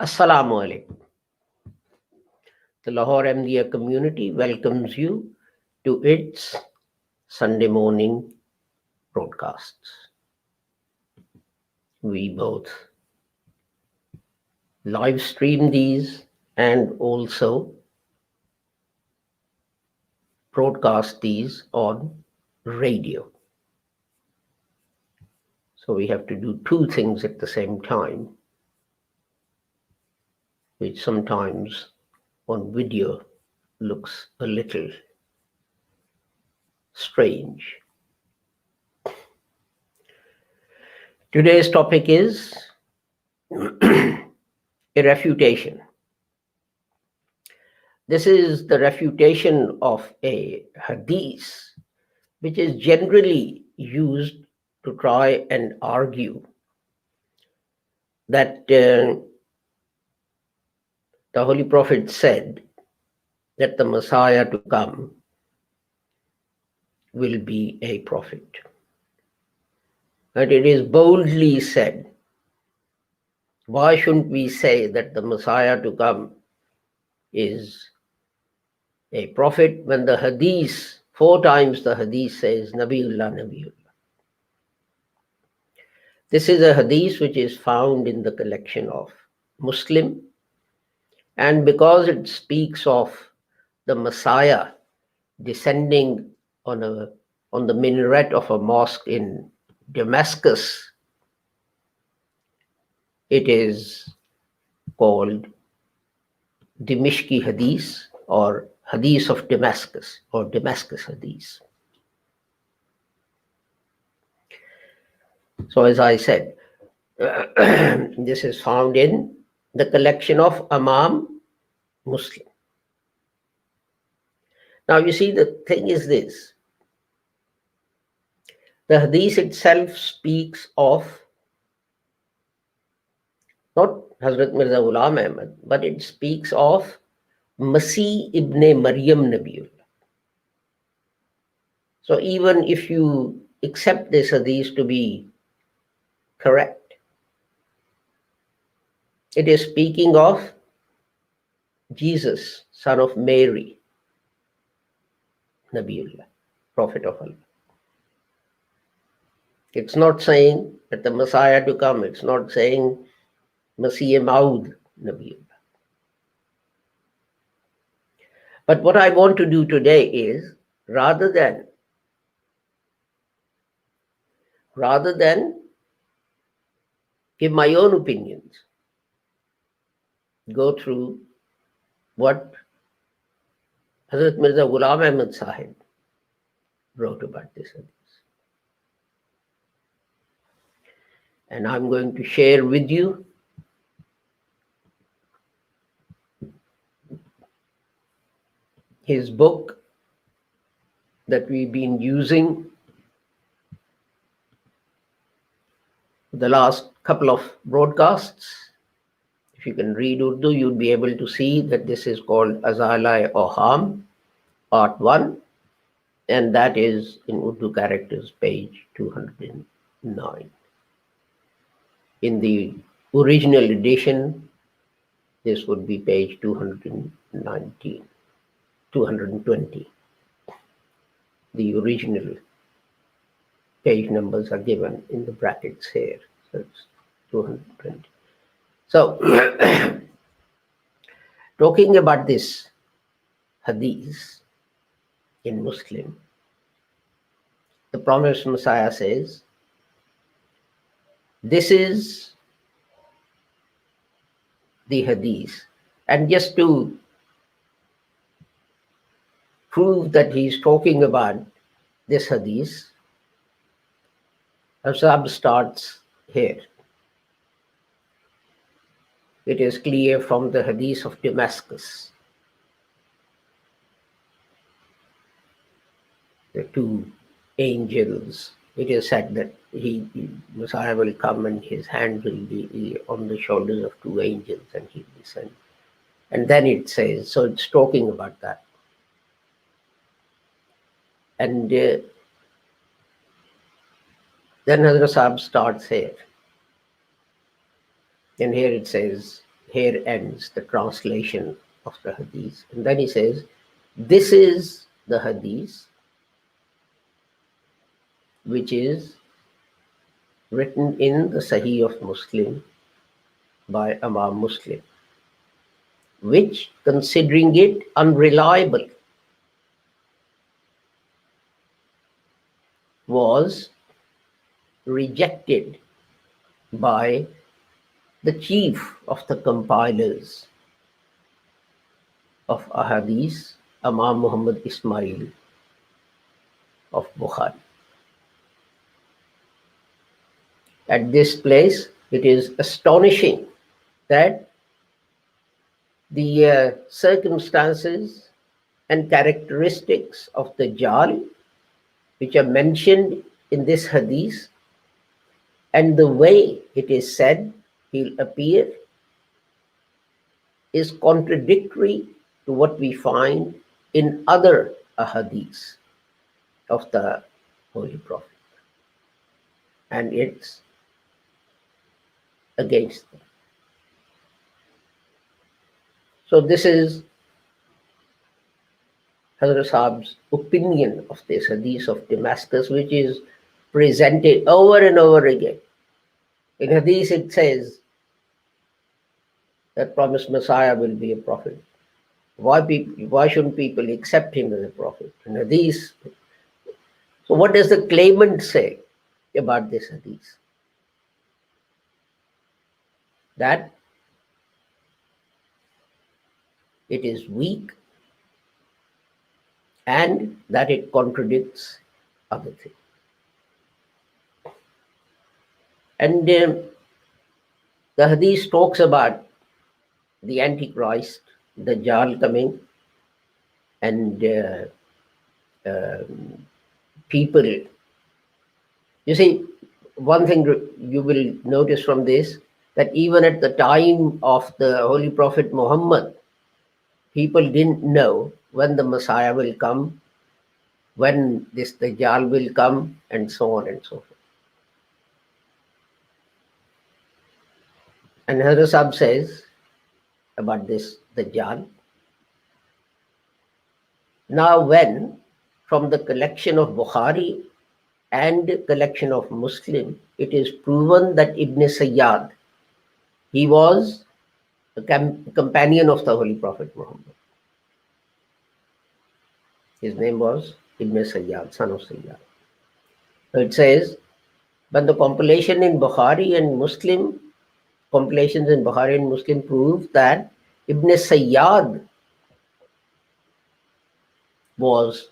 Assalamu alaikum. The Lahore Ahmadiyya community welcomes you to its Sunday morning broadcasts. We both live stream these and also broadcast these on radio. So we have to do two things at the same time, which sometimes on video looks a little strange. Today's topic is a refutation. This is the refutation of a hadith, which is generally used to try and argue that the Holy Prophet said that the Messiah to come will be a prophet. But it is boldly said, why shouldn't we say that the Messiah to come is a prophet when the hadith, 4 times the hadith says, Nabiullah, Nabiullah. This is a hadith which is found in the collection of Muslim, and because it speaks of the Messiah descending on the minaret of a mosque in Damascus, it is called Dimishki Hadith or Hadith of Damascus or Damascus Hadith. So as I said, this is found in the collection of Imam Muslim. Now you see, the thing is this. The hadith itself speaks of not Hazrat Mirza Ghulam Ahmad, but it speaks of Masih ibn Maryam Nabiullah. So even if you accept this hadith to be correct, it is speaking of Jesus, son of Mary, Nabiullah, Prophet of Allah. It's not saying that the Messiah to come, it's not saying Masih Maud Nabiullah. But what I want to do today is, rather than give my own opinions, go through what Hazrat Mirza Ghulam Ahmad Sahib wrote about this hadith. And I'm going to share with you his book that we've been using the last couple of broadcasts. If you can read Urdu, you'll be able to see that this is called Azalai Oham, Part 1, and that is in Urdu characters, page 209. In the original edition, this would be page 220. The original page numbers are given in the brackets here. So it's 220. So, talking about this hadith in Muslim, the promised Messiah says, this is the hadith. And just to prove that he's talking about this hadith, Asab starts here. It is clear from the hadith of Damascus. The 2 angels, it is said that Messiah will come and his hand will be on the shoulders of 2 angels and he will descend. And then it says, so it's talking about that. And then Hazrat Sahib starts here. And here it says, here ends the translation of the hadith. And then he says, this is the hadith which is written in the Sahih of Muslim by Imam Muslim, which, considering it unreliable, was rejected by the chief of the compilers of ahadith, Imam Muhammad Ismail of Bukhari. At this place, it is astonishing that the circumstances and characteristics of the Dajjal, which are mentioned in this hadith, and the way it is said he'll appear, is contradictory to what we find in other ahadiths of the Holy Prophet. And it's against them. So this is Hazrat Sahab's opinion of this hadith of Damascus, which is presented over and over again. In hadith it says that promised Messiah will be a prophet. Why shouldn't people accept him as a prophet? In hadith. So what does the claimant say about this hadith? That it is weak and that it contradicts other things. And the hadith talks about the Antichrist, the Dajjal coming, and people. You see, one thing you will notice from this, that even at the time of the Holy Prophet Muhammad, people didn't know when the Messiah will come, when this Dajjal will come, and so on and so forth. And Hazrat Sahib says about this Dajjal, now when from the collection of Bukhari and collection of Muslim, it is proven that Ibn Sayyad, he was a companion of the Holy Prophet Muhammad. His name was Ibn Sayyad, son of Sayyad. So it says, but the compilation in Bukhari and Muslim, compilations in Bukhari and Muslim prove that Ibn Sayyad was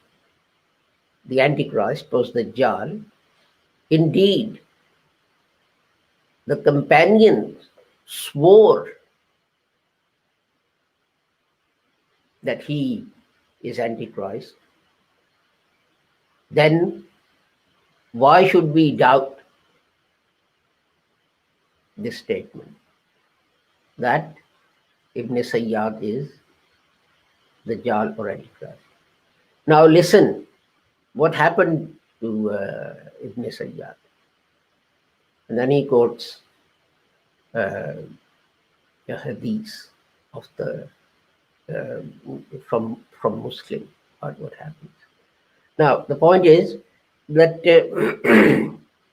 the Antichrist, was the Dajjal. Indeed, the companions swore that he is Antichrist. Then why should we doubt this statement that Ibn Sayyad is the Dajjal or Antichrist? Now listen, what happened to Ibn Sayyad? And then he quotes a hadith of the from Muslim about what happens. Now the point is that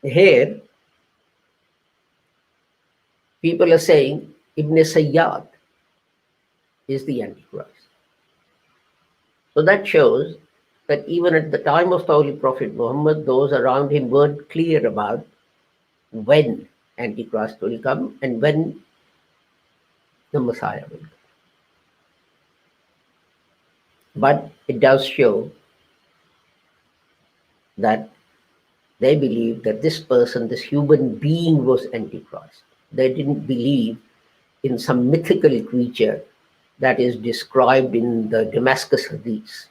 here people are saying Ibn Sayyad is the Antichrist. So that shows that even at the time of the Holy Prophet Muhammad, those around him weren't clear about when Antichrist will come and when the Messiah will come. But it does show that they believed that this person, this human being, was Antichrist. They didn't believe in some mythical creature that is described in the Damascus hadith,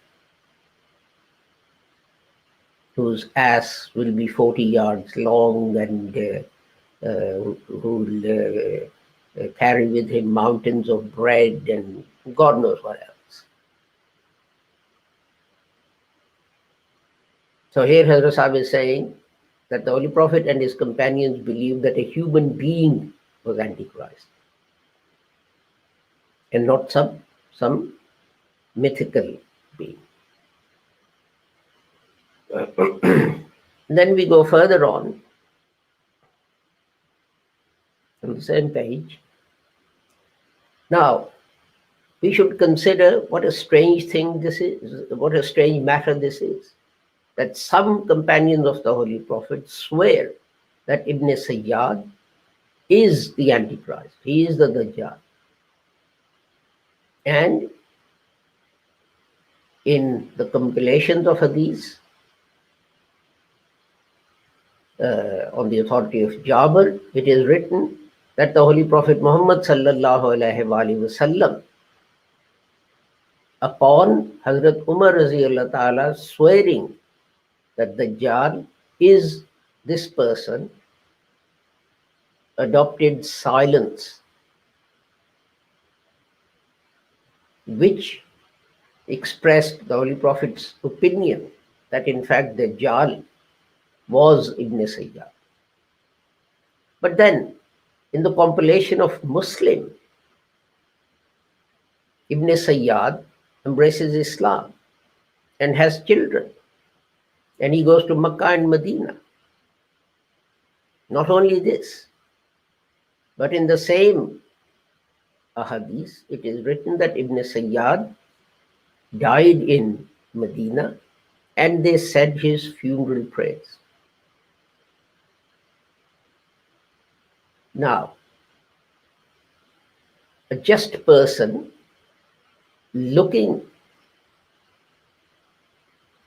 whose ass will be 40 yards long and who will carry with him mountains of bread and God knows what else. So here Hazrat Sahib is saying that the Holy Prophet and his companions believed that a human being was Antichrist. and not some mythical being. Then we go further on the same page. Now, we should consider what a strange thing this is, what a strange matter this is, that some companions of the Holy Prophet swear that Ibn Sayyad is the Antichrist, he is the Dajjal. And in the compilations of hadith, on the authority of Jabir, it is written that the Holy Prophet Muhammad sallallahu alaihi wasallam, upon Hazrat Umar radiallahu ta'ala swearing that Dajjal is this person, adopted silence, which expressed the Holy Prophet's opinion that in fact Dajjal was Ibn Sayyad. But then, in the compilation of Muslim, Ibn Sayyad embraces Islam and has children, and he goes to Makkah and Medina. Not only this, but in the same hadith, it is written that Ibn Sayyad died in Medina and they said his funeral prayers. Now, a just person looking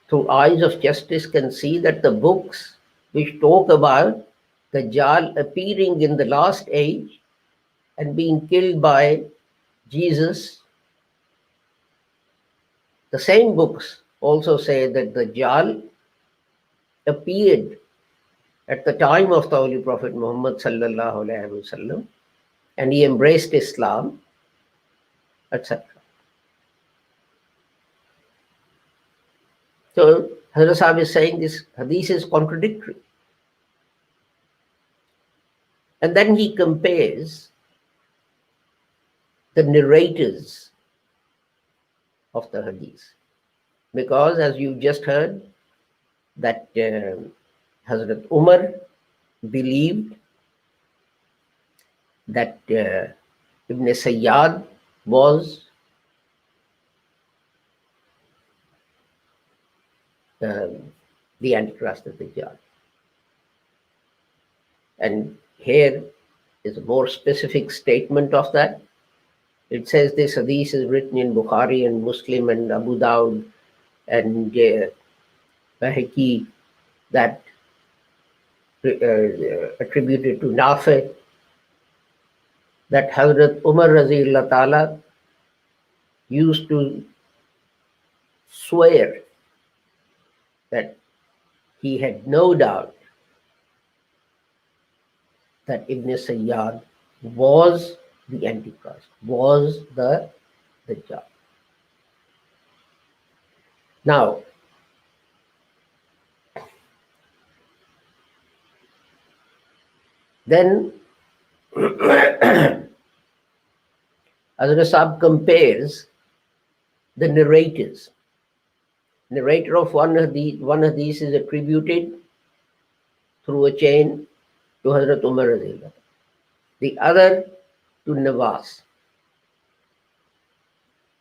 through eyes of justice can see that the books which talk about Dajjal appearing in the last age and being killed by Jesus, the same books also say that Dajjal appeared at the time of the Holy Prophet Muhammad sallallahu alaihi wasallam, and he embraced Islam, etc. So Hazrat Sahib is saying this hadith is contradictory. And then he compares the narrators of the hadith. Because as you just heard, that Hazrat Umar believed that Ibn Sayyad was the Antichrist of Dajjal. And here is a more specific statement of that. It says this hadith is written in Bukhari and Muslim and Abu Dawud and Bahaki, that attributed to Nafi, that Hazrat Umar Razilullah Ta'ala used to swear that he had no doubt that Ibn Sayyad was the Antichrist, was the Dajjal. Now, then Hazrat Sahib compares the narrators. Narrator of one hadith is attributed through a chain to Hazrat Umar Radhiyallahu, the other to Nawaz,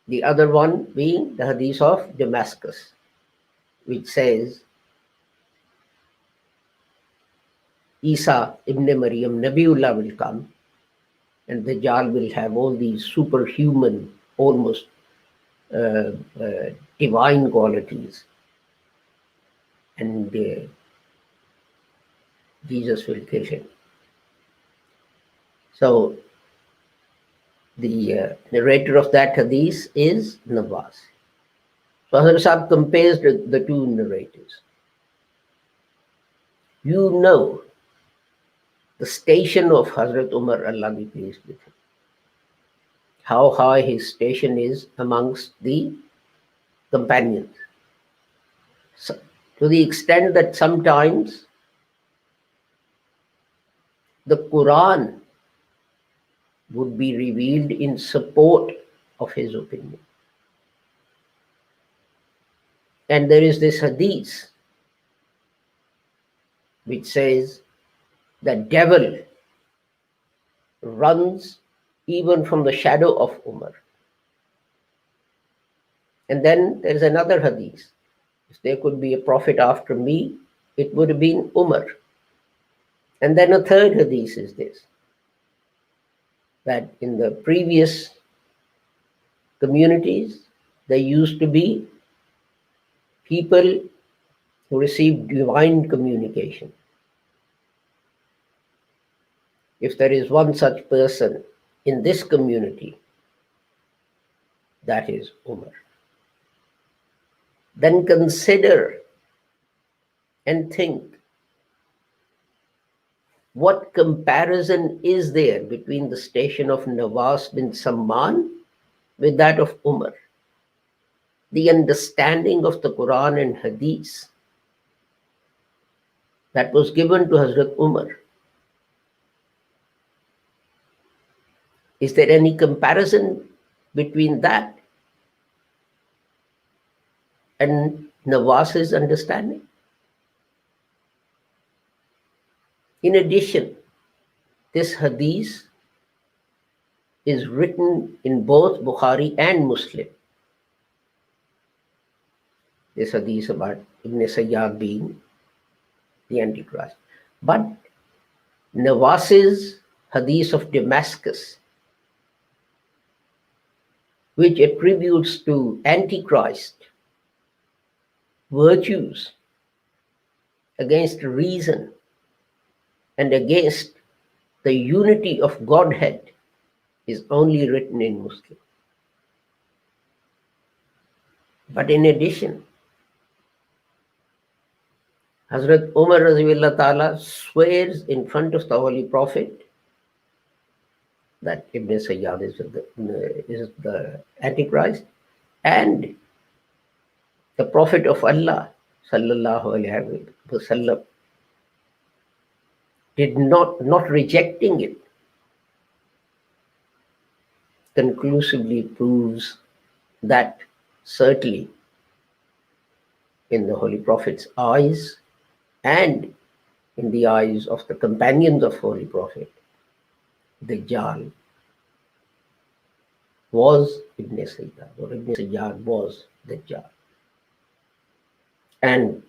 the other one being the hadith of Damascus, which says Isa ibn Maryam Nabiullah will come and Dajjal will have all these superhuman, almost divine qualities, and Jesus will kill him. So the narrator of that hadith is Nawaz. So Hazrat Sahib compares the two narrators. You know the station of Hazrat Umar, Allah be pleased with him, how high his station is amongst the companions. So, to the extent that sometimes the Quran would be revealed in support of his opinion. And there is this hadith which says the devil runs even from the shadow of Umar. And then there is another hadith. If there could be a prophet after me, it would have been Umar. And then a third hadith is this, that in the previous communities, there used to be people who received divine communication. If there is one such person in this community, that is Umar. Then consider and think, what comparison is there between the station of Nawas bin Samman with that of Umar? The understanding of the Quran and Hadith that was given to Hazrat Umar. Is there any comparison between that and Nawas's understanding? In addition, this hadith is written in both Bukhari and Muslim. This hadith about Ibn Sayyad being the Antichrist. But Nawas's hadith of Damascus, which attributes to Antichrist virtues against reason and against the unity of Godhead, is only written in Muslim. But in addition, Hazrat Umar Raziullah Ta'ala swears in front of the Holy Prophet that Ibn Sayyad is the Antichrist, and the Prophet of Allah Sallallahu Alaihi Wasallam did not rejecting it conclusively proves that certainly in the Holy Prophet's eyes and in the eyes of the companions of Holy Prophet, Dajjal was Ibn Sayyad, or Ibn Sayyad was Dajjal, and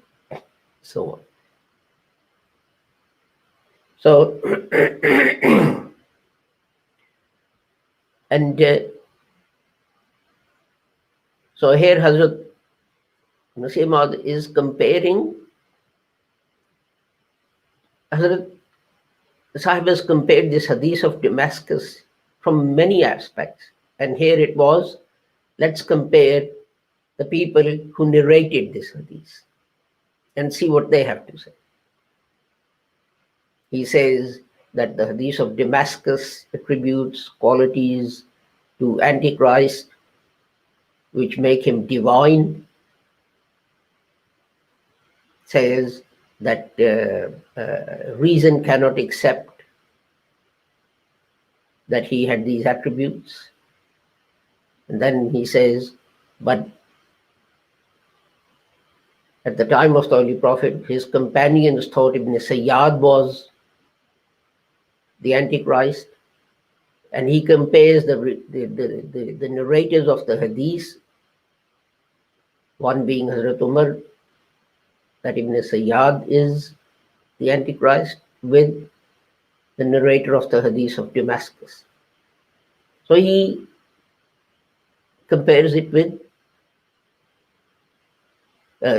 so on. So, and so here Hazrat Masih Maud is comparing, Hazrat Sahib has compared this hadith of Damascus from many aspects. And here it was, let's compare the people who narrated this hadith and see what they have to say. He says that the hadith of Damascus attributes qualities to Antichrist which make him divine. Says that reason cannot accept that he had these attributes. And then he says, but at the time of the Holy Prophet, his companions thought Ibn Sayyad was the Antichrist, and he compares the narrators of the hadith, one being Hazrat Umar, that Ibn Sayyad is the Antichrist, with the narrator of the hadith of Damascus. So he compares it with,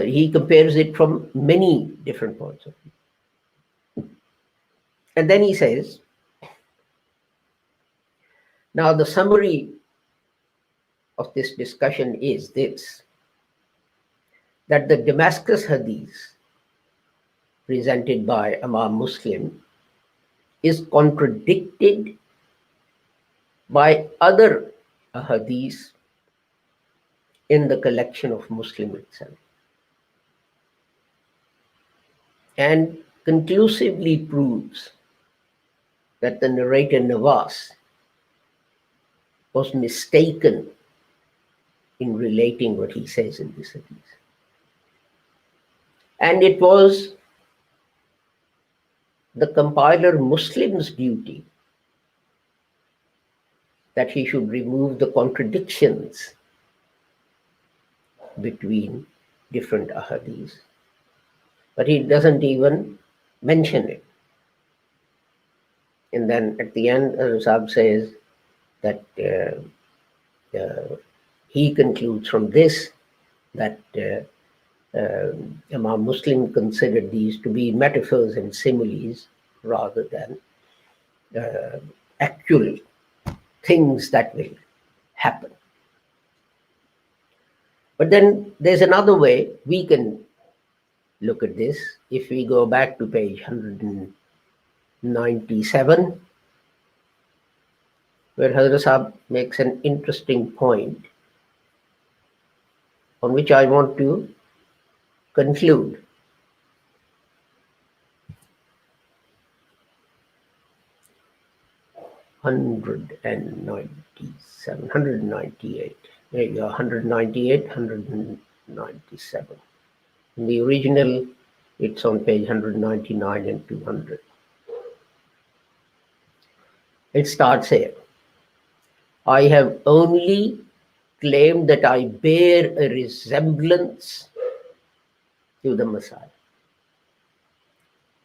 he compares it from many different points of view. And then he says, now the summary of this discussion is this, that the Damascus hadith presented by Imam Muslim is contradicted by other hadiths in the collection of Muslim itself, and conclusively proves that the narrator Nawas was mistaken in relating what he says in this hadith. And it was the compiler Muslim's duty that he should remove the contradictions between different ahadith. But he doesn't even mention it. And then at the end, Sahib says that he concludes from this that Imam Muslim considered these to be metaphors and similes rather than actual things that will happen. But then there's another way we can look at this. If we go back to page 197, where Hazrat Sahib makes an interesting point on which I want to conclude. Hundred and 198. There you go, 198, 197. In the original, it's on page 199 and 200. It starts here. I have only claimed that I bear a resemblance to the Messiah.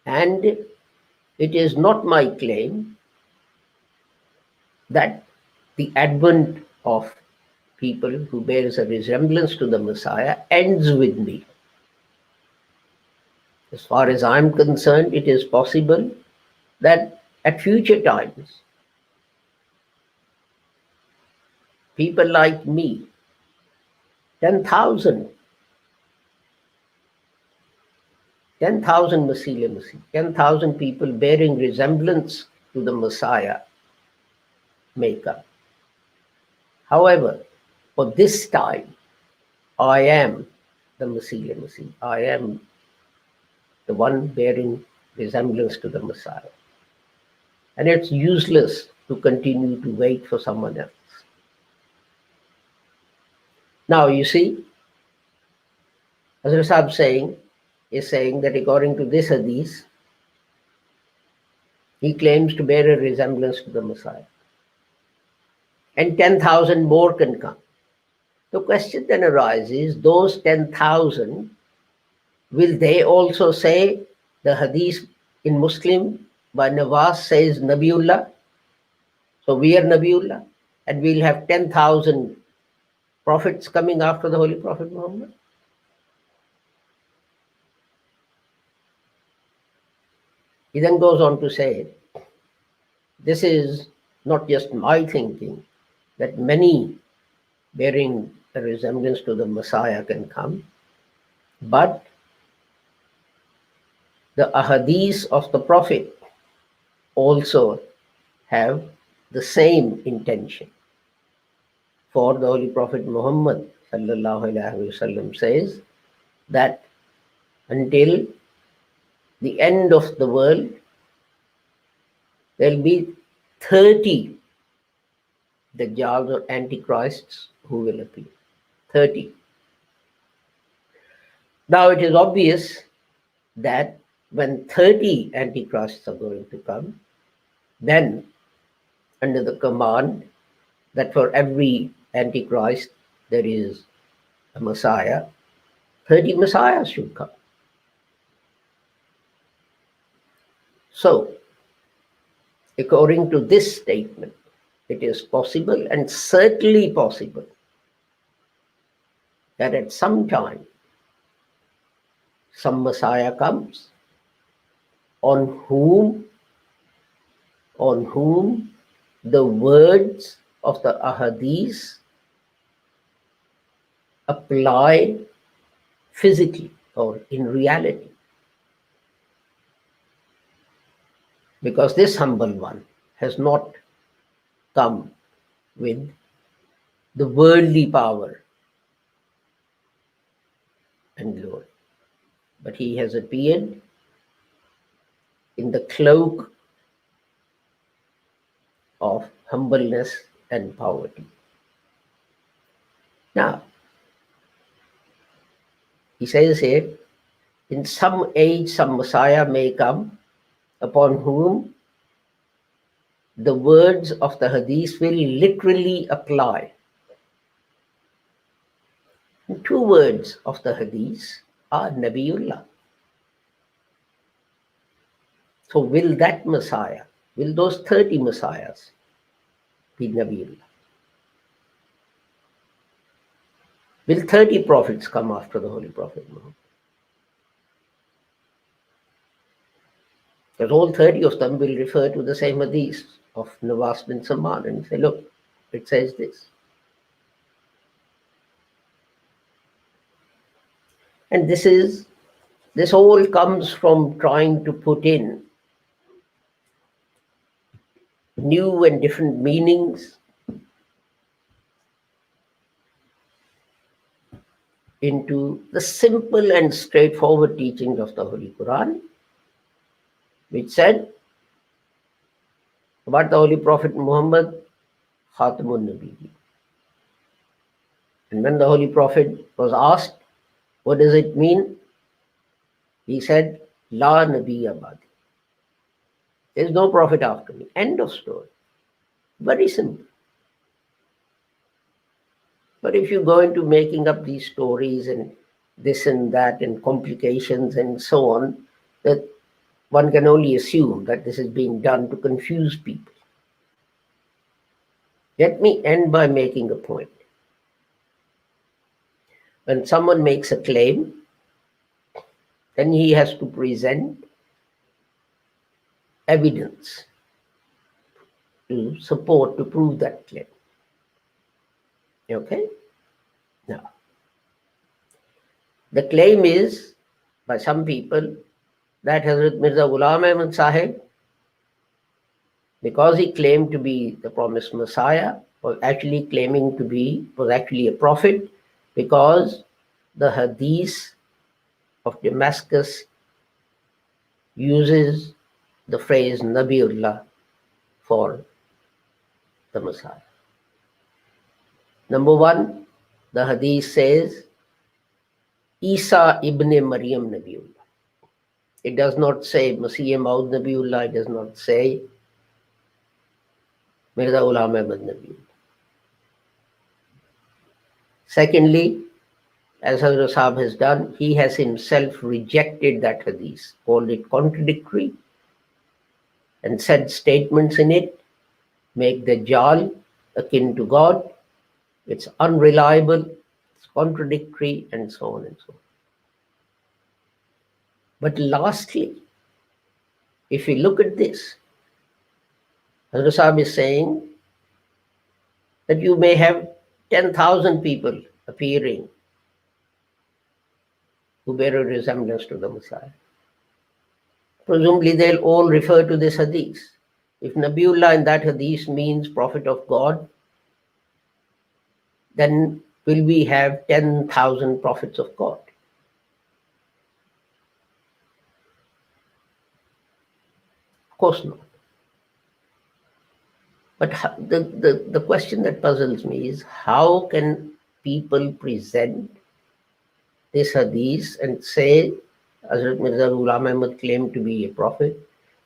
And it is not my claim that the advent of people who bears a resemblance to the Messiah ends with me. As far as I'm concerned, it is possible that at future times, people like me, 10,000 Masih, 10,000 people bearing resemblance to the Messiah may come. However, for this time, I am the Masih. I am the one bearing resemblance to the Messiah. And it's useless to continue to wait for someone else. Now, you see, Hazrat Sahib is saying that according to this hadith, he claims to bear a resemblance to the Messiah. And 10,000 more can come. The question then arises, those 10,000, will they also say the hadith in Muslim by Nawaz says Nabiullah? So we are Nabiullah, and we'll have 10,000 prophets coming after the Holy Prophet Muhammad? He then goes on to say, this is not just my thinking, that many bearing a resemblance to the Messiah can come, but the ahadith of the Prophet also have the same intention. For the Holy Prophet Muhammad ﷺ says that until the end of the world, there will be 30 Dajjals or Antichrists who will appear. 30. Now it is obvious that when 30 Antichrists are going to come, then under the command that for every Antichrist there is a Messiah, 30 Messiahs should come. So, according to this statement, it is possible and certainly possible that at some time some Messiah comes on whom the words of the ahadith apply physically or in reality. Because this humble one has not come with the worldly power and glory, but he has appeared in the cloak of humbleness and poverty. Now, He says here, in some age, some Messiah may come upon whom the words of the hadith will literally apply. And two words of the hadith are Nabiullah. So will that Messiah, will those 30 Messiahs be Nabiullah? Will 30 prophets come after the Holy Prophet Muhammad? Because all 30 of them will refer to the same hadith of Nawas bin Samman and say, look, it says this. And this all comes from trying to put in new and different meanings into the simple and straightforward teachings of the Holy Quran, which said about the Holy Prophet Muhammad, Khatamun Nabiyyin. And when the Holy Prophet was asked, what does it mean? He said, La Nabiyya Ba'di. There is no prophet after me. End of story. Very simple. But if you go into making up these stories and this and that and complications and so on, that one can only assume that this is being done to confuse people. Let me end by making a point. When someone makes a claim, then he has to present evidence to support, to prove that claim. Okay? Now, the claim is by some people that Hazrat Mirza Ghulam Ahmad Sahib, because he claimed to be the promised Messiah, was actually a prophet, because the hadith of Damascus uses the phrase Nabiullah for the Messiah. Number one, the hadith says Isa ibn Maryam Nabiullah. It does not say Masih Maud Nabiullah. It does not say Mirza Ghulam Ahmad Nabiullah. Secondly, as Hazrat Sahib has done, he has himself rejected that hadith, called it contradictory, and said statements in it make Dajjal akin to God. It's unreliable, it's contradictory, and so on and so on. But lastly, if you look at this, Hazrat Sahib is saying that you may have 10,000 people appearing who bear a resemblance to the Messiah. Presumably they'll all refer to this hadith. If Nabiullah in that hadith means prophet of God, then will we have 10,000 prophets of God? Of course not. But the question that puzzles me is, how can people present this hadith and say Hazrat Mirza Ghulam Ahmad claimed to be a prophet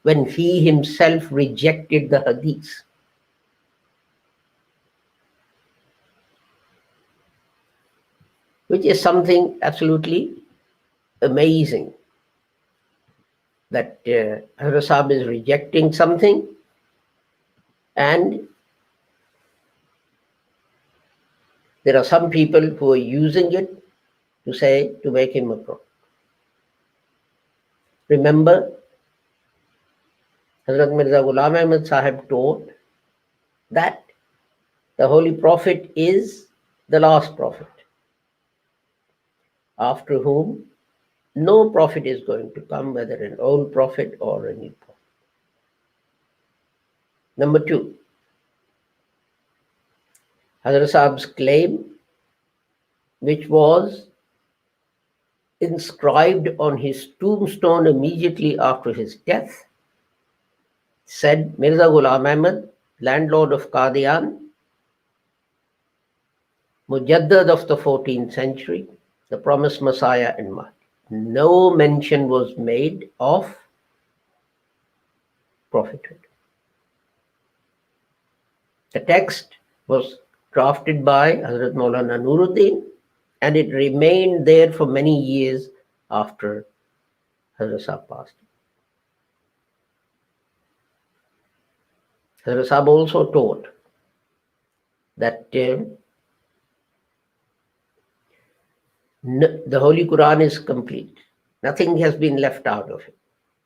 when he himself rejected the hadith? Which is something absolutely amazing, that Hazrat Sahib is rejecting something and there are some people who are using it to make him a prophet. Remember, Hazrat Mirza Ghulam Ahmad Sahib taught that the Holy Prophet is the last prophet, after whom no prophet is going to come, whether an old prophet or a new prophet. Number two, Hazrat Sahib's claim, which was inscribed on his tombstone immediately after his death, said Mirza Ghulam Ahmad, landlord of Qadian, Mujaddad of the 14th century, the promised Messiah and Mahdi. No mention was made of prophethood. The text was drafted by Hazrat Maulana Nuruddin, and it remained there for many years after Hazrat Sahib passed. Hazrat Sahib also taught that the Holy Quran is complete. Nothing has been left out of it.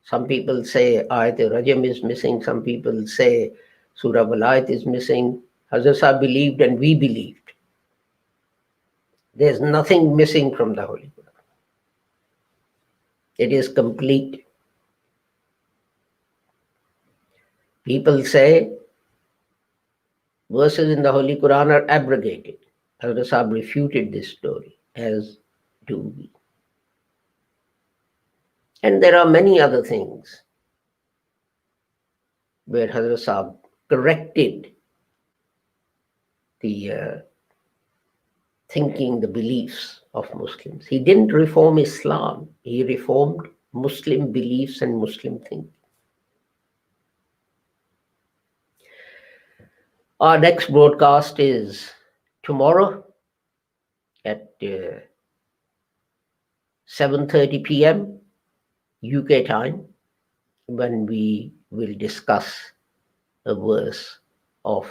Some people say Ayat Rajam is missing. Some people say Surah Walayat is missing. Hazrat Sahib believed and we believed. There's nothing missing from the Holy Quran. It is complete. People say verses in the Holy Quran are abrogated. Hazrat Sahib refuted this story, as do we. And there are many other things where Hazrat Sahib corrected the thinking, the beliefs of Muslims. He didn't reform Islam. He reformed Muslim beliefs and Muslim thinking. Our next broadcast is tomorrow at 7:30 p.m. UK time, when we will discuss a verse of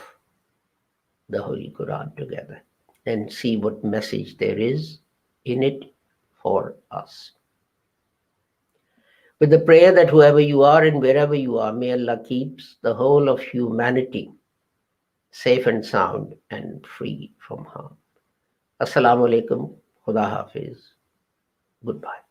the Holy Quran together and see what message there is in it for us. With the prayer that whoever you are and wherever you are, may Allah keeps the whole of humanity safe and sound and free from harm. Assalamu alaikum. Khuda Hafiz. Goodbye.